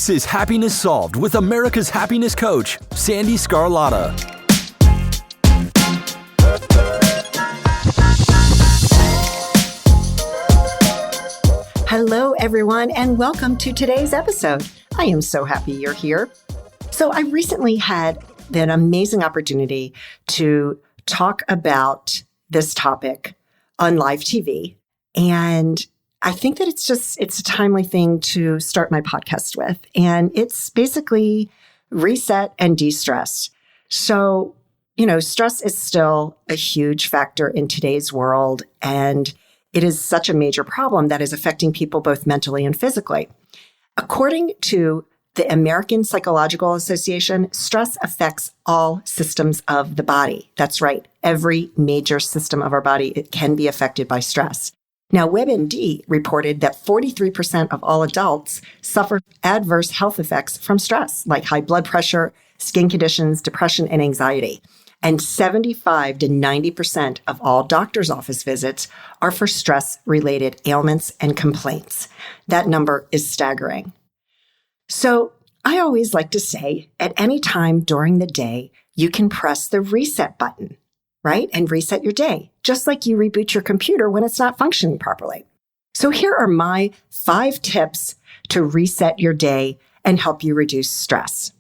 This is Happiness Solved with America's happiness coach, Sandee Scarlatta. Hello, everyone, and welcome to today's episode. I am so happy you're here. So I recently had an amazing opportunity to talk about this topic on live TV. And I think that it's a timely thing to start my podcast with. And it's basically reset and de-stress. So, stress is still a huge factor in today's world. And it is such a major problem that is affecting people both mentally and physically. According to the American Psychological Association, stress affects all systems of the body. That's right. Every major system of our body, it can be affected by stress. Now, WebMD reported that 43% of all adults suffer adverse health effects from stress, like high blood pressure, skin conditions, depression, and anxiety. And 75 to 90% of all doctor's office visits are for stress-related ailments and complaints. That number is staggering. So I always like to say, at any time during the day, you can press the reset button, right? And reset your day, just like you reboot your computer when it's not functioning properly. So here are my 5 tips to reset your day and help you reduce stress.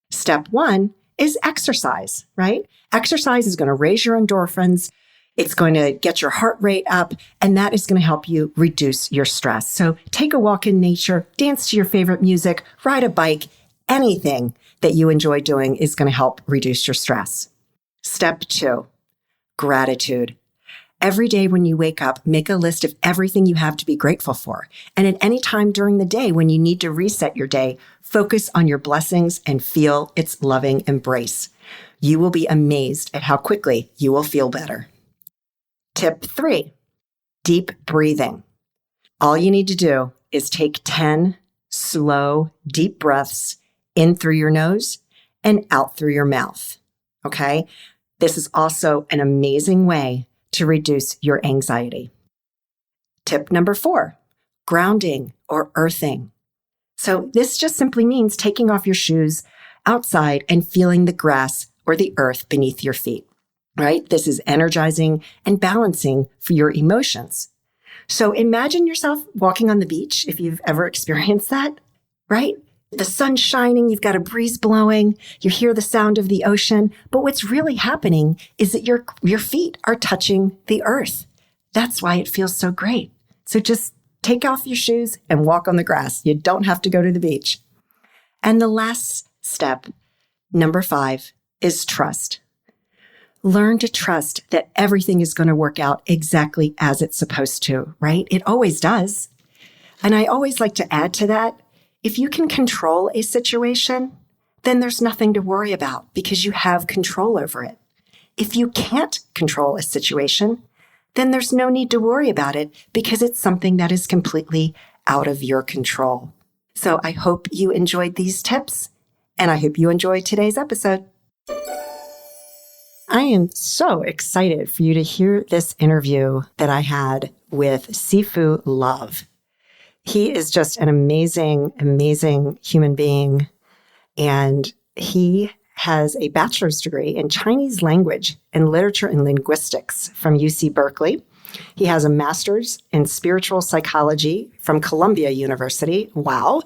Step 1 is exercise, right? Exercise is going to raise your endorphins. It's going to get your heart rate up, and that is going to help you reduce your stress. So take a walk in nature, dance to your favorite music, ride a bike, anything that you enjoy doing is going to help reduce your stress. Step 2, gratitude. Every day when you wake up, make a list of everything you have to be grateful for. And at any time during the day when you need to reset your day, focus on your blessings and feel its loving embrace. You will be amazed at how quickly you will feel better. Tip 3, deep breathing. All you need to do is take 10 slow, deep breaths in through your nose and out through your mouth. Okay? This is also an amazing way to reduce your anxiety. Tip number 4, grounding or earthing. So this just simply means taking off your shoes outside and feeling the grass or the earth beneath your feet, right? This is energizing and balancing for your emotions. So imagine yourself walking on the beach, if you've ever experienced that, right? The sun's shining, you've got a breeze blowing, you hear the sound of the ocean, but what's really happening is that your feet are touching the earth. That's why it feels so great. So just take off your shoes and walk on the grass. You don't have to go to the beach. And the last step, number 5, is trust. Learn to trust that everything is going to work out exactly as it's supposed to, right? It always does. And I always like to add to that, if you can control a situation, then there's nothing to worry about because you have control over it. If you can't control a situation, then there's no need to worry about it because it's something that is completely out of your control. So I hope you enjoyed these tips, and I hope you enjoyed today's episode. I am so excited for you to hear this interview that I had with Sifu Love. He is just an amazing, amazing human being, and he has a bachelor's degree in Chinese language and literature and linguistics from UC Berkeley. He has a master's in spiritual psychology from Columbia University. Wow.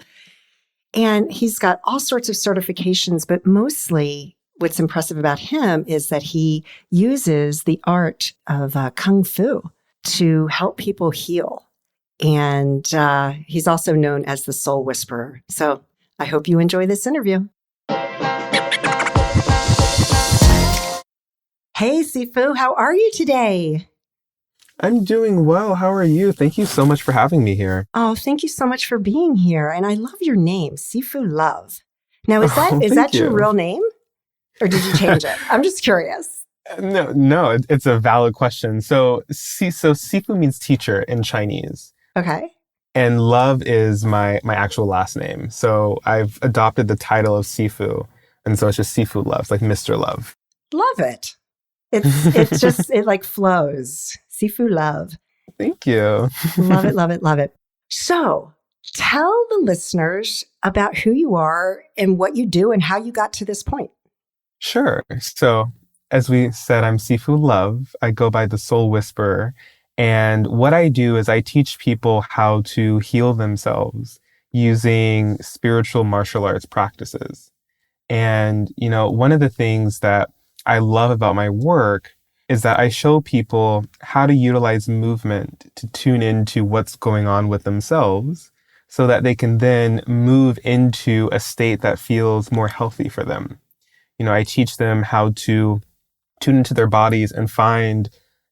And he's got all sorts of certifications, but mostly what's impressive about him is that he uses the art of Kung Fu to help people heal. And he's also known as the Soul Whisperer. So I hope you enjoy this interview. Hey, Sifu, how are you today? I'm doing well. How are you? Thank you so much for having me here. Oh, thank you so much for being here. And I love your name, Sifu Love. Now, is that your real name? Or did you change it? I'm just curious. No, it's a valid question. So Sifu means teacher in Chinese. Okay. And Love is my actual last name. So I've adopted the title of Sifu. And so it's just Sifu Love. It's like Mr. Love. Love it. It's just, it like flows. Sifu Love. Thank you. Love it, love it, love it. So Tell the listeners about who you are and what you do and how you got to this point. Sure. So, as we said, I'm Sifu Love. I go by the Soul Whisperer. And what I do is I teach people how to heal themselves using spiritual martial arts practices. And, one of the things that I love about my work is that I show people how to utilize movement to tune into what's going on with themselves so that they can then move into a state that feels more healthy for them. I teach them how to tune into their bodies and find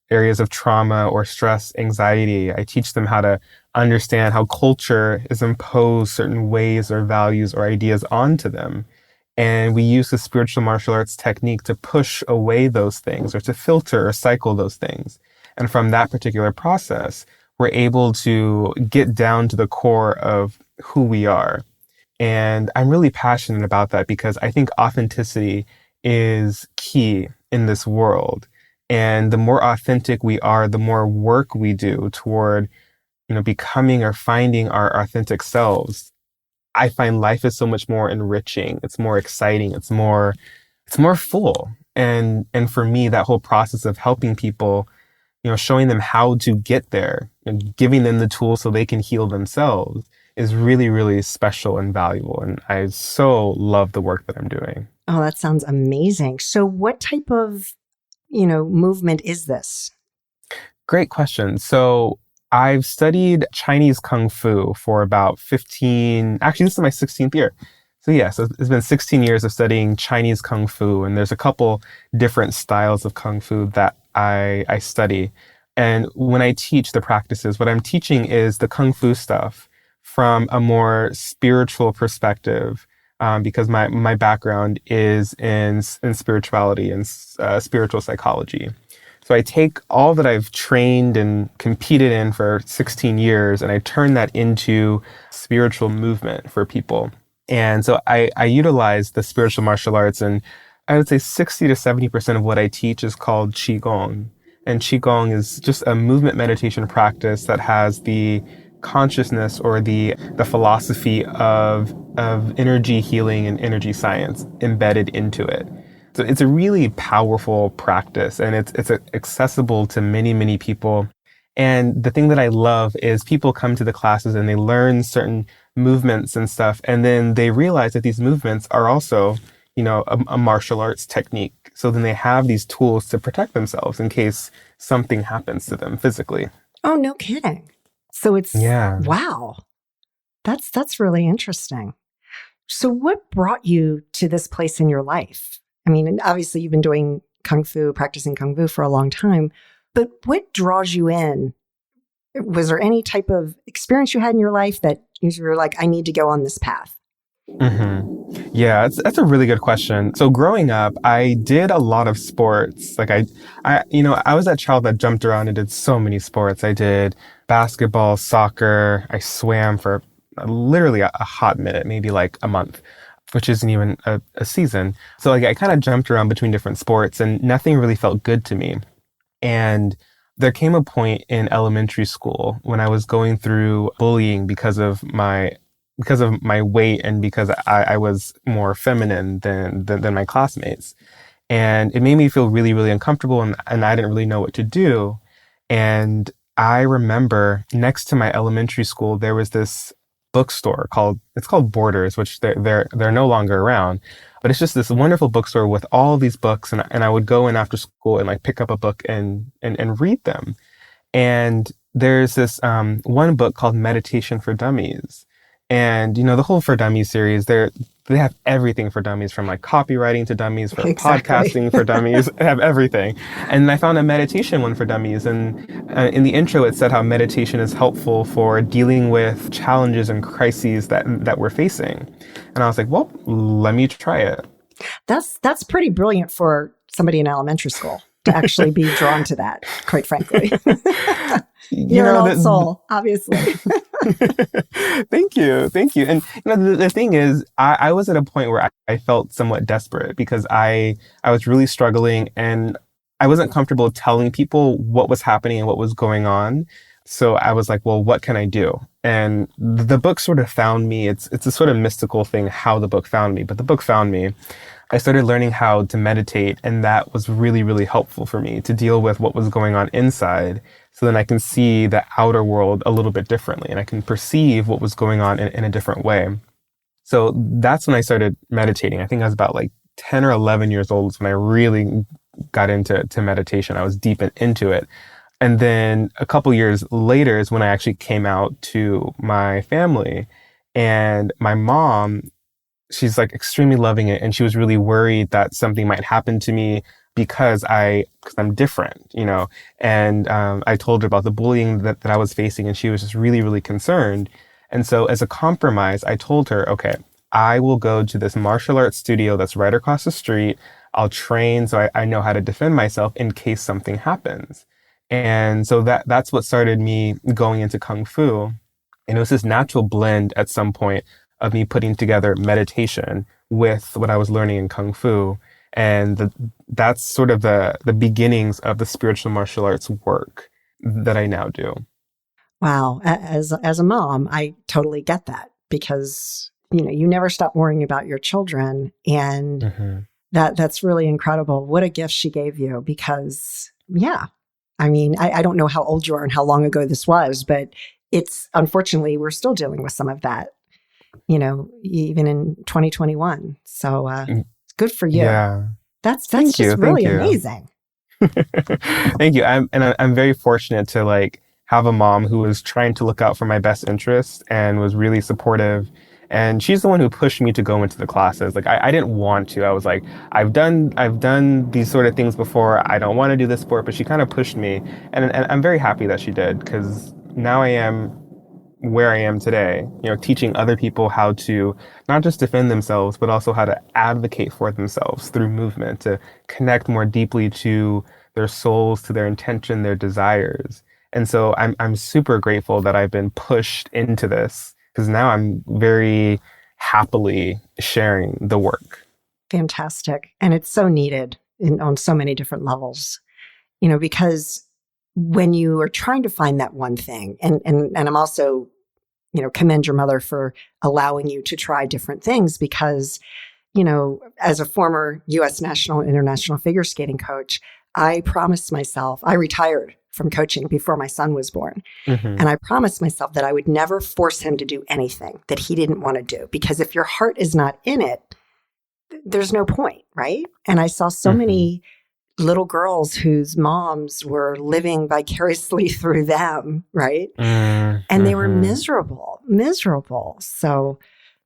areas of trauma or stress, anxiety. I teach them how to understand how culture has imposed certain ways or values or ideas onto them. And we use the spiritual martial arts technique to push away those things or to filter or cycle those things. And from that particular process, we're able to get down to the core of who we are. And I'm really passionate about that because I think authenticity is key in this world. And the more authentic we are, the more work we do toward, becoming or finding our authentic selves. I find life is so much more enriching. It's more exciting. It's more full. And for me, that whole process of helping people, showing them how to get there and giving them the tools so they can heal themselves is really, really special and valuable. And I so love the work that I'm doing. Oh, that sounds amazing. So what type of, movement is this? Great question. So I've studied Chinese Kung Fu for about 15, actually, this is my 16th year. So it's been 16 years of studying Chinese Kung Fu. And there's a couple different styles of Kung Fu that I study. And when I teach the practices, what I'm teaching is the Kung Fu stuff from a more spiritual perspective, because my background is in spirituality and spiritual psychology. So I take all that I've trained and competed in for 16 years, and I turn that into spiritual movement for people. And so I utilize the spiritual martial arts, and I would say 60 to 70% of what I teach is called Qi Gong. And Qi Gong is just a movement meditation practice that has the consciousness or the philosophy of energy healing and energy science embedded into it. So it's a really powerful practice, and it's accessible to many, many people. And the thing that I love is people come to the classes and they learn certain movements and stuff, and then they realize that these movements are also, a martial arts technique. So then they have these tools to protect themselves in case something happens to them physically. Oh, no kidding. So it's, yeah. Wow. That's really interesting. So what brought you to this place in your life? I mean, obviously you've been doing practicing Kung Fu for a long time, but what draws you in? Was there any type of experience you had in your life that you were like, I need to go on this path? Mm-hmm. Yeah, that's a really good question. So growing up, I did a lot of sports. Like I was that child that jumped around and did so many sports. I did basketball, soccer. I swam for literally a hot minute, maybe like a month, which isn't even a season. So like I kind of jumped around between different sports and nothing really felt good to me. And there came a point in elementary school when I was going through bullying because of my weight and because I was more feminine than my classmates. And it made me feel really, really uncomfortable, and I didn't really know what to do. And I remember next to my elementary school, there was this bookstore called Borders, which they're no longer around. But it's just this wonderful bookstore with all these books, and I would go in after school and like pick up a book and read them. And there's this one book called Meditation for Dummies. And, the whole For Dummies series, they have everything for dummies, from like copywriting to dummies, for podcasting for dummies, they have everything. And I found a meditation one for dummies. And in the intro, it said how meditation is helpful for dealing with challenges and crises that we're facing. And I was like, well, let me try it. That's pretty brilliant for somebody in elementary school to actually be drawn to that, quite frankly. You're an old soul, obviously. Thank you. And the thing is, I was at a point where I felt somewhat desperate because I was really struggling, and I wasn't comfortable telling people what was happening and what was going on. So I was like, well, what can I do? And the book sort of found me. It's a sort of mystical thing how the book found me, but the book found me. I started learning how to meditate, and that was really, really helpful for me to deal with what was going on inside. So then I can see the outer world a little bit differently, and I can perceive what was going on in a different way. So that's when I started meditating. I think I was about like 10 or 11 years old is when I really got into meditation. I was deep into it. And then a couple years later is when I actually came out to my family, and my mom, she's like extremely loving it. And she was really worried that something might happen to me because I'm different, you know. And I told her about the bullying that I was facing, and she was just really, really concerned. And so as a compromise, I told her, okay, I will go to this martial arts studio that's right across the street. I'll train so I know how to defend myself in case something happens. And so that's what started me going into Kung Fu. And it was this natural blend at some point of me putting together meditation with what I was learning in Kung Fu. And that's sort of the beginnings of the spiritual martial arts work that I now do. Wow. As a mom, I totally get that, because, you know, you never stop worrying about your children. And that's really incredible. What a gift she gave you, because, yeah, I mean, I don't know how old you are and how long ago this was, but it's, unfortunately, we're still dealing with some of that, you know, even in 2021. So it's good for you. Yeah. That's just really amazing. Thank you. I'm very fortunate to like have a mom who was trying to look out for my best interests and was really supportive. And she's the one who pushed me to go into the classes. Like I didn't want to. I was like, I've done these sort of things before. I don't want to do this sport, but she kind of pushed me. And I'm very happy that she did, because now I am where I am today, you know, teaching other people how to not just defend themselves, but also how to advocate for themselves through movement, to connect more deeply to their souls, to their intention, their desires. And so I'm super grateful that I've been pushed into this, because now I'm very happily sharing the work. Fantastic. And it's so needed on so many different levels, you know, because when you are trying to find that one thing, and I'm also, you know, commend your mother for allowing you to try different things, because, you know, as a former U.S. national and international figure skating coach, I promised myself, I retired from coaching before my son was born. And I promised myself that I would never force him to do anything that he didn't want to do, because if your heart is not in it, there's no point, right? And I saw so many little girls whose moms were living vicariously through them, right? And they were miserable. So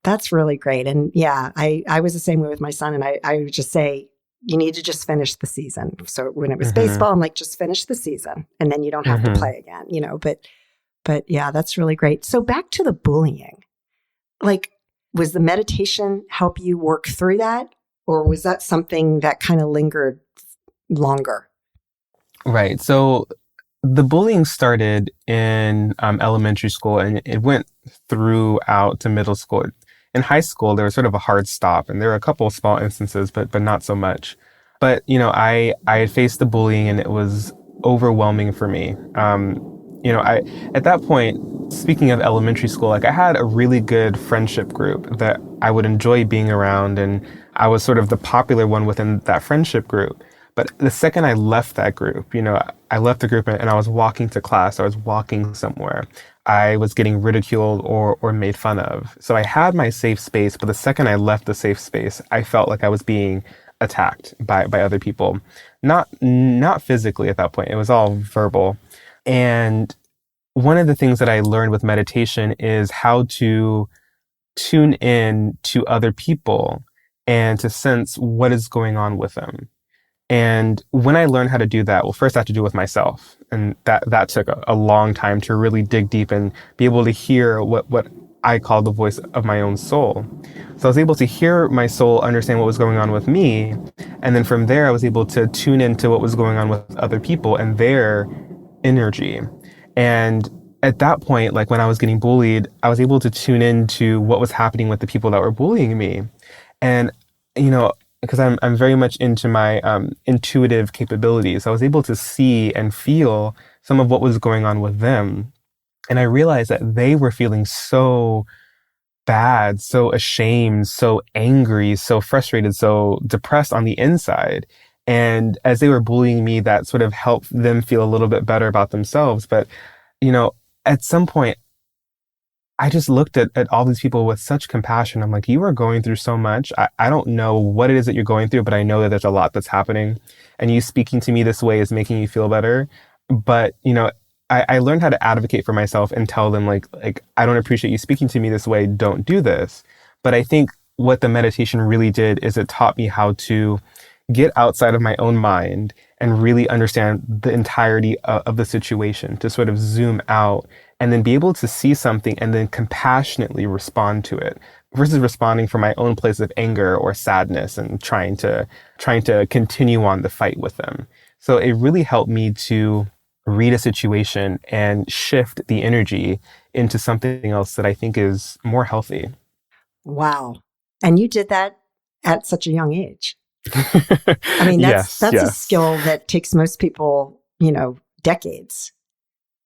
that's really great. And yeah, I was the same way with my son. And I would just say, you need to just finish the season. So when it was baseball, I'm like, just finish the season and then you don't have to play again, you know, but yeah, that's really great. So back to the bullying, like, was the meditation help you work through that? Or was that something that kind of lingered longer? Right. So the bullying started in elementary school, and it went throughout to middle school. In high school, there was sort of a hard stop, and there were a couple of small instances, but not so much. But, you know, I had faced the bullying, and it was overwhelming for me. You know, at that point, speaking of elementary school, like I had a really good friendship group that I would enjoy being around, and I was sort of the popular one within that friendship group. But the second I left that group, you know, I left the group and I was walking to class, I was walking somewhere, I was getting ridiculed or made fun of. So I had my safe space, but the second I left the safe space, I felt like I was being attacked by other people. Not physically at that point. It was all verbal. And one of the things that I learned with meditation is how to tune in to other people and to sense what is going on with them. And when I learned how to do that, well, first I had to do it with myself. And that took a long time to really dig deep and be able to hear what I call the voice of my own soul. So I was able to hear my soul, understand what was going on with me. And then from there, I was able to tune into what was going on with other people and their energy. And at that point, like when I was getting bullied, I was able to tune into what was happening with the people that were bullying me. And, you know, because I'm very much into my intuitive capabilities. I was able to see and feel some of what was going on with them. And I realized that they were feeling so bad, so ashamed, so angry, so frustrated, so depressed on the inside. And as they were bullying me, that sort of helped them feel a little bit better about themselves. But, you know, at some point, I just looked at all these people with such compassion. I'm like, you are going through so much. I don't know what it is that you're going through, but I know that there's a lot that's happening. And you speaking to me this way is making you feel better. But, you know, I learned how to advocate for myself and tell them like, I don't appreciate you speaking to me this way. Don't do this. But I think what the meditation really did is it taught me how to get outside of my own mind and really understand the entirety of the situation, to sort of zoom out and then be able to see something and then compassionately respond to it versus responding from my own place of anger or sadness and trying to continue on the fight with them. So it really helped me to read a situation and shift the energy into something else that I think is more healthy. Wow. And you did that at such a young age. I mean, that's a skill that takes most people, you know, decades.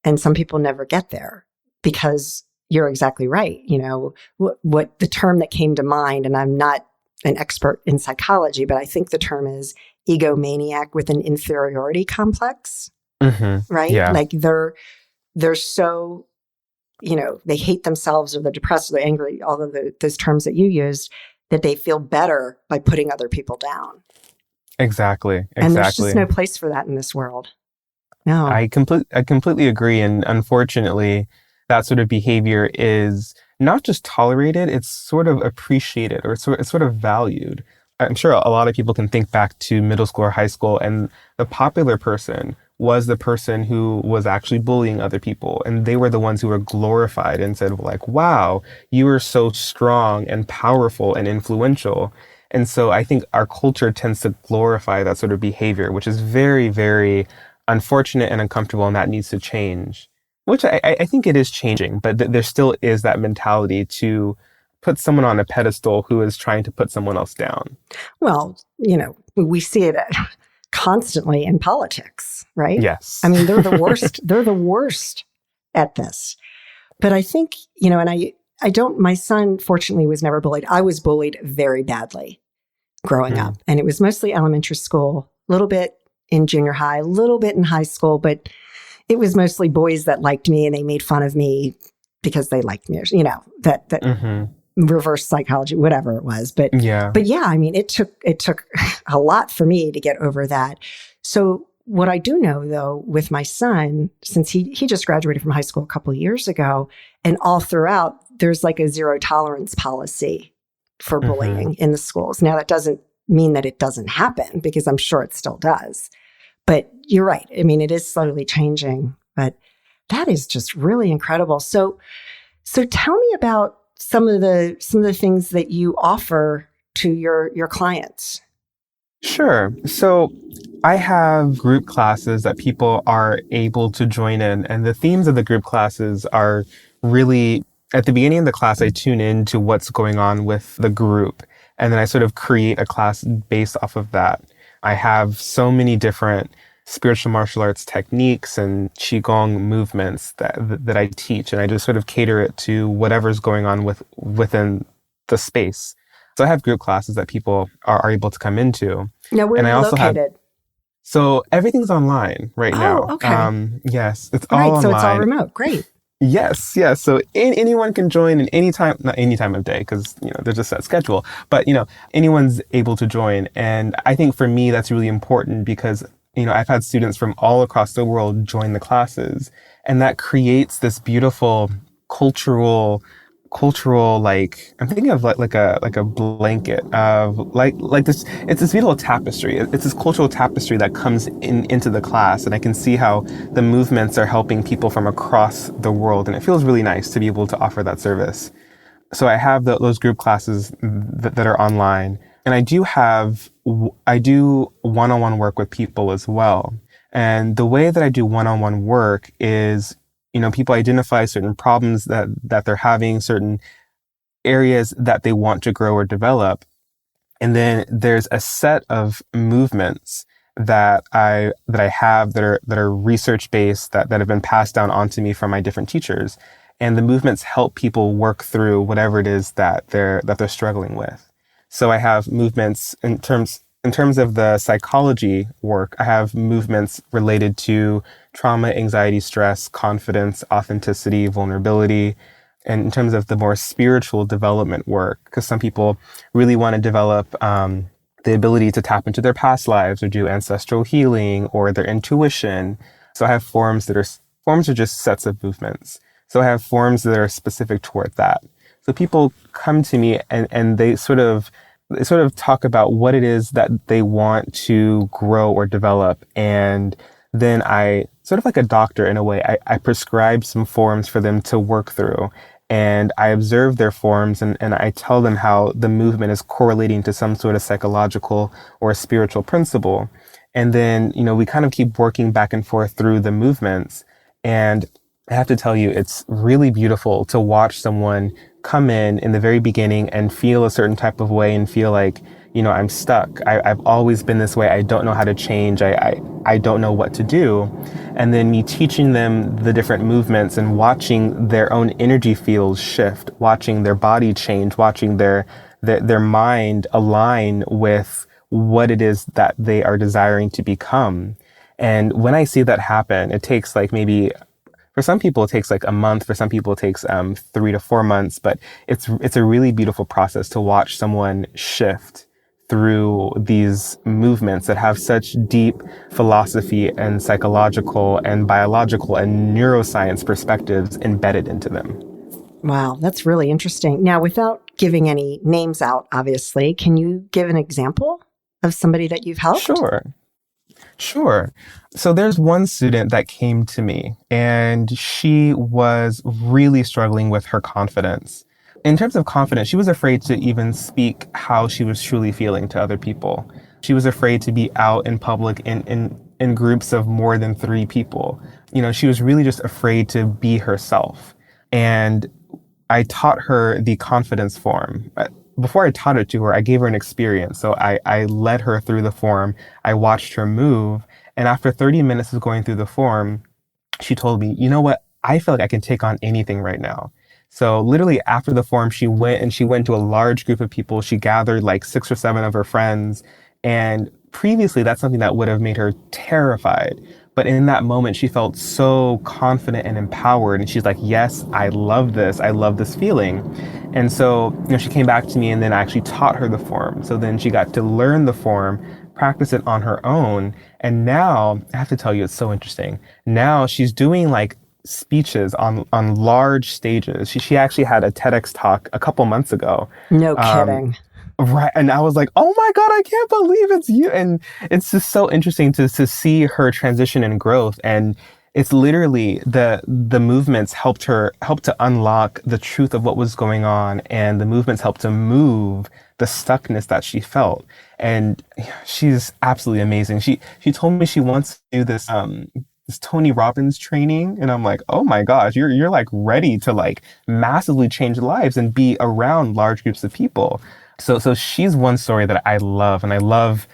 And some people never get there because you're exactly right. You know, what the term that came to mind, and I'm not an expert in psychology, but I think the term is egomaniac with an inferiority complex, right? Yeah. Like they're so, you know, they hate themselves or they're depressed or they're angry, all of those terms that you used, that they feel better by putting other people down. Exactly. And there's just no place for that in this world. No. I completely agree. And unfortunately, that sort of behavior is not just tolerated, it's sort of appreciated or it's sort of valued. I'm sure a lot of people can think back to middle school or high school, and the popular person was the person who was actually bullying other people. And they were the ones who were glorified and said, like, wow, you are so strong and powerful and influential. And so I think our culture tends to glorify that sort of behavior, which is very, very unfortunate and uncomfortable, and that needs to change, which I think it is changing, but there still is that mentality to put someone on a pedestal who is trying to put someone else down. Well, you know, we see it constantly in politics, right? Yes. I mean, they're the worst. They're the worst at this. But I think, you know, and I don't, my son fortunately was never bullied. I was bullied very badly growing up, and it was mostly elementary school, a little bit in junior high, a little bit in high school, but it was mostly boys that liked me and they made fun of me because they liked me, you know, that reverse psychology, whatever it was. But yeah, I mean, it took a lot for me to get over that. So what I do know though, with my son, since he just graduated from high school a couple of years ago, and all throughout, there's like a zero tolerance policy for bullying in the schools. Now that doesn't mean that it doesn't happen, because I'm sure it still does. But you're right. I mean, it is slowly changing, but that is just really incredible. So tell me about some of the things that you offer to your clients. Sure. So I have group classes that people are able to join in, and the themes of the group classes are really, at the beginning of the class, I tune in to what's going on with the group, and then I sort of create a class based off of that. I have so many different spiritual martial arts techniques and Qi Gong movements that I teach, and I just sort of cater it to whatever's going on within the space. So I have group classes that people are able to come into. Now, where are you located? So everything's online right now. Okay. Yes, it's all online. So it's all remote. Great. Yes. So anyone can join in any time, not any time of day, because, you know, there's a set schedule, but, you know, anyone's able to join. And I think for me, that's really important because, you know, I've had students from all across the world join the classes, and that creates this beautiful cultural, like, I'm thinking of like a blanket of like this, it's this beautiful tapestry. It's this cultural tapestry that comes into the class, and I can see how the movements are helping people from across the world, and it feels really nice to be able to offer that service. So I have those group classes that are online, and I do one-on-one work with people as well. And the way that I do one-on-one work is, you know, people identify certain problems that they're having, certain areas that they want to grow or develop. And then there's a set of movements that I have that are research based that have been passed down onto me from my different teachers. And the movements help people work through whatever it is that they're struggling with. So I have movements in terms of the psychology work. I have movements related to trauma, anxiety, stress, confidence, authenticity, vulnerability. And in terms of the more spiritual development work, because some people really want to develop the ability to tap into their past lives or do ancestral healing or their intuition. So I have forms are just sets of movements. So I have forms that are specific toward that. So people come to me and they sort of talk about what it is that they want to grow or develop. And then I, sort of like a doctor in a way, I prescribe some forms for them to work through. And I observe their forms and I tell them how the movement is correlating to some sort of psychological or spiritual principle. And then, we kind of keep working back and forth through the movements. And I have to tell you, it's really beautiful to watch someone come in the very beginning and feel a certain type of way and feel like, I'm stuck. I've always been this way. I don't know how to change. I don't know what to do. And then me teaching them the different movements and watching their own energy fields shift, watching their body change, watching their mind align with what it is that they are desiring to become. And when I see that happen, it takes for some people, it takes like a month. For some people, it takes 3 to 4 months. But it's a really beautiful process to watch someone shift through these movements that have such deep philosophy and psychological and biological and neuroscience perspectives embedded into them. Wow, that's really interesting. Now, without giving any names out, obviously, can you give an example of somebody that you've helped? Sure. So there's one student that came to me and she was really struggling with her confidence. In terms of confidence, she was afraid to even speak how she was truly feeling to other people. She was afraid to be out in public in groups of more than 3 people. She was really just afraid to be herself. And I taught her the confidence form. Before I taught it to her, I gave her an experience. So I led her through the form. I watched her move. And after 30 minutes of going through the form, she told me, you know what? I feel like I can take on anything right now. So literally after the form, she went to a large group of people. She gathered like 6 or 7 of her friends. And previously, that's something that would have made her terrified. But in that moment, she felt so confident and empowered. And she's like, yes, I love this. I love this feeling. And so, she came back to me and then I actually taught her the form. So then she got to learn the form, practice it on her own. And now, I have to tell you, it's so interesting. Now she's doing like speeches on large stages. She actually had a TEDx talk a couple months ago. No kidding. Right. And I was like, oh my God, I can't believe it's you. And it's just so interesting to see her transition and growth. And it's literally the movements helped to unlock the truth of what was going on. And the movements helped to move the stuckness that she felt. And she's absolutely amazing. She told me she wants to do this Tony Robbins training. And I'm like, oh my gosh, you're like ready to like massively change lives and be around large groups of people. So she's one story that I love, and I love,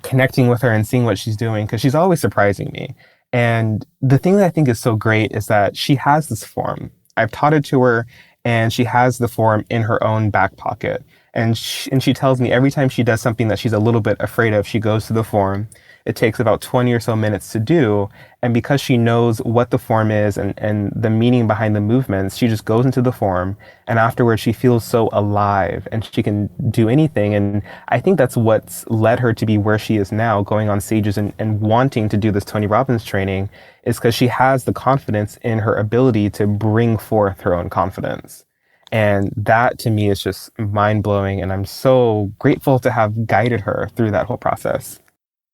connecting with her and seeing what she's doing because she's always surprising me. And the thing that I think is so great is that she has this form. I've taught it to her, and she has the form in her own back pocket. And she tells me every time she does something that she's a little bit afraid of, she goes to the form. It takes about 20 or so minutes to do. And because she knows what the form is and the meaning behind the movements, she just goes into the form. And afterwards, she feels so alive and she can do anything. And I think that's what's led her to be where she is now, going on stages and wanting to do this Tony Robbins training, is because she has the confidence in her ability to bring forth her own confidence. And that to me is just mind blowing. And I'm so grateful to have guided her through that whole process.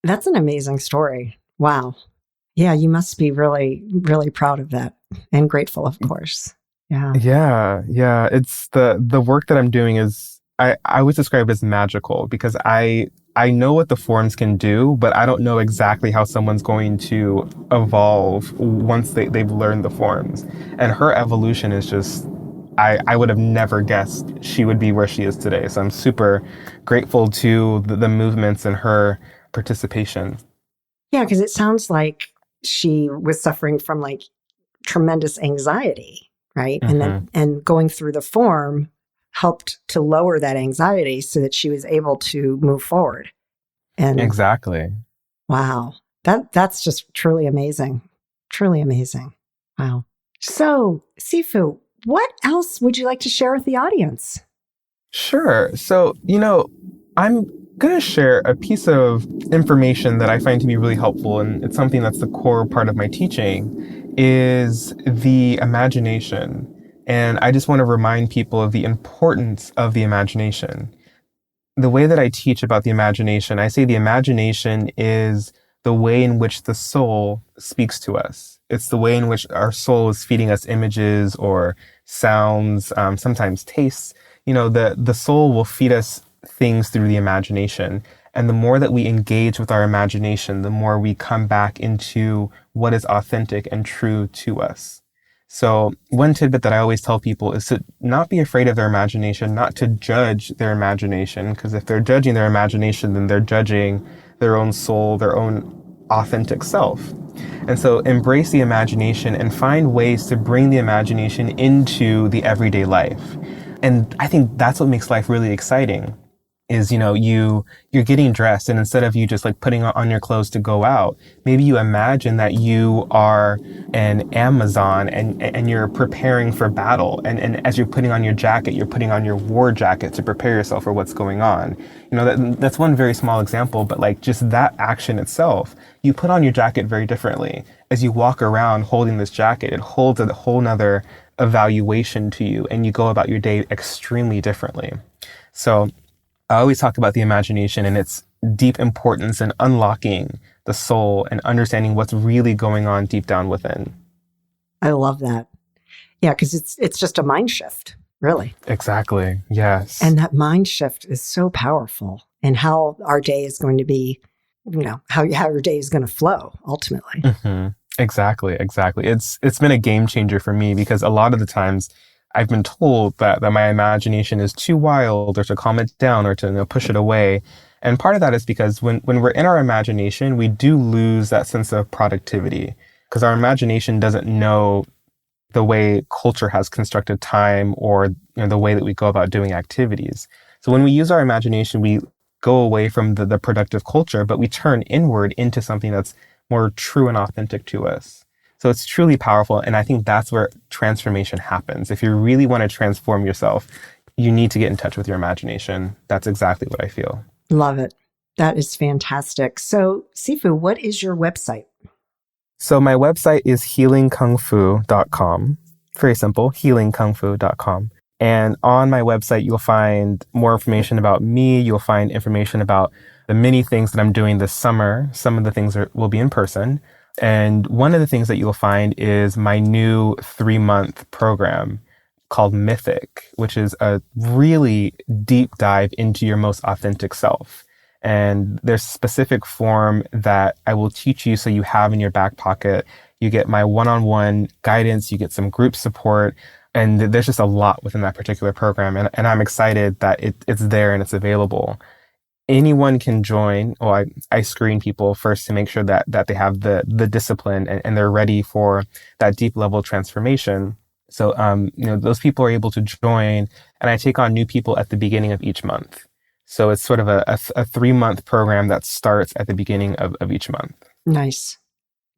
That's an amazing story. Wow. Yeah, you must be really, really proud of that and grateful, of course. Yeah. Yeah. It's the work that I'm doing is, I would describe it as magical because I know what the forms can do, but I don't know exactly how someone's going to evolve once they've learned the forms. And her evolution is just I would have never guessed she would be where she is today. So I'm super grateful to the movements and her participation. Yeah, because it sounds like she was suffering from like tremendous anxiety, right? And going through the form helped to lower that anxiety so that she was able to move forward. And Exactly. wow, that's just truly amazing. Truly amazing. Wow. So, Sifu, what else would you like to share with the audience? Sure. So, I'm going to share a piece of information that I find to be really helpful, and it's something that's the core part of my teaching, is the imagination. And I just want to remind people of the importance of the imagination. The way that I teach about the imagination, I say the imagination is the way in which the soul speaks to us. It's the way in which our soul is feeding us images or sounds, sometimes tastes. The soul will feed us things through the imagination. And the more that we engage with our imagination, the more we come back into what is authentic and true to us. So one tidbit that I always tell people is to not be afraid of their imagination, not to judge their imagination, because if they're judging their imagination, then they're judging their own soul, their own authentic self. And so embrace the imagination and find ways to bring the imagination into the everyday life. And I think that's what makes life really exciting. Is, you're getting dressed, and instead of you just like putting on your clothes to go out, maybe you imagine that you are an Amazon and you're preparing for battle. And as you're putting on your jacket, you're putting on your war jacket to prepare yourself for what's going on. That's one very small example, but like just that action itself, you put on your jacket very differently. As you walk around holding this jacket, it holds a whole nother evaluation to you, and you go about your day extremely differently. So I always talk about the imagination and its deep importance in unlocking the soul and understanding what's really going on deep down within. I love that. Yeah, because it's just a mind shift, really. Exactly. Yes. And that mind shift is so powerful, and how our day is going to be, how your day is going to flow ultimately. Mm-hmm. Exactly. It's been a game changer for me, because a lot of the times I've been told that my imagination is too wild, or to calm it down, or to push it away. And part of that is because when we're in our imagination, we do lose that sense of productivity, because our imagination doesn't know the way culture has constructed time, or the way that we go about doing activities. So when we use our imagination, we go away from the productive culture, but we turn inward into something that's more true and authentic to us. So it's truly powerful. And I think that's where transformation happens. If you really want to transform yourself, you need to get in touch with your imagination. That's exactly what I feel. Love it. That is fantastic. So, Sifu, what is your website? So my website is healingkungfu.com. Very simple, healingkungfu.com. And on my website, you'll find more information about me. You'll find information about the many things that I'm doing this summer. Some of the things will be in person. And one of the things that you'll find is my new 3-month program called Mythic, which is a really deep dive into your most authentic self. And there's a specific form that I will teach you so you have in your back pocket. You get my one-on-one guidance, you get some group support, and there's just a lot within that particular program. And I'm excited that it's there and it's available. Anyone can join. Well, I screen people first to make sure that they have the discipline and they're ready for that deep level transformation. So, those people are able to join, and I take on new people at the beginning of each month. So it's sort of a 3-month program that starts at the beginning of each month. Nice.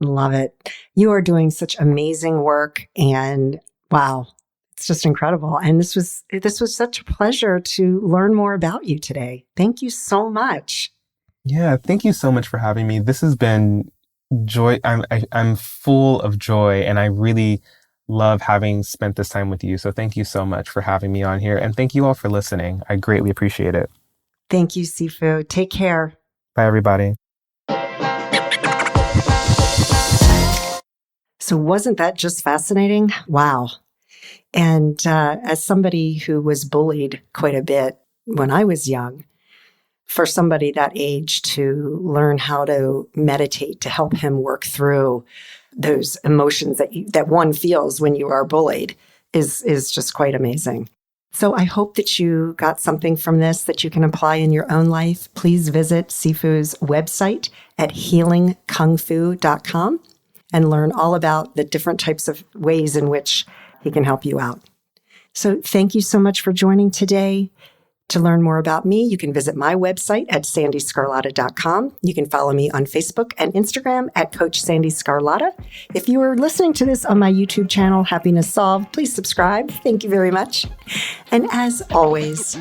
Love it. You are doing such amazing work, and wow, it's just incredible. And this was such a pleasure to learn more about you today. Thank you so much. Yeah, thank you so much for having me. This has been joy. I'm full of joy, and I really love having spent this time with you. So thank you so much for having me on here, and thank you all for listening. I greatly appreciate it. Thank you, Sifu. Take care. Bye, everybody. So wasn't that just fascinating? Wow. And as somebody who was bullied quite a bit when I was young, for somebody that age to learn how to meditate to help him work through those emotions that one feels when you are bullied, is just quite amazing. So I hope that you got something from this that you can apply in your own life. Please visit Sifu's website at healingkungfu.com and learn all about the different types of ways in which he can help you out. So thank you so much for joining today. To learn more about me, you can visit my website at sandeescarlotta.com. You can follow me on Facebook and Instagram at Coach Sandee Scarlotta. If you are listening to this on my YouTube channel, Happiness Solved, please subscribe. Thank you very much. And as always,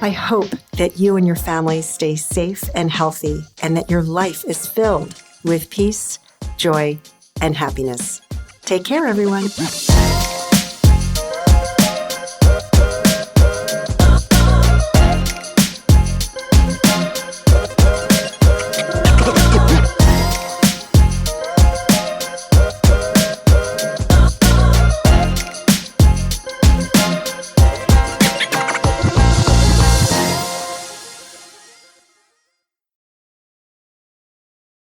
I hope that you and your family stay safe and healthy and that your life is filled with peace, joy, and happiness. Take care, everyone.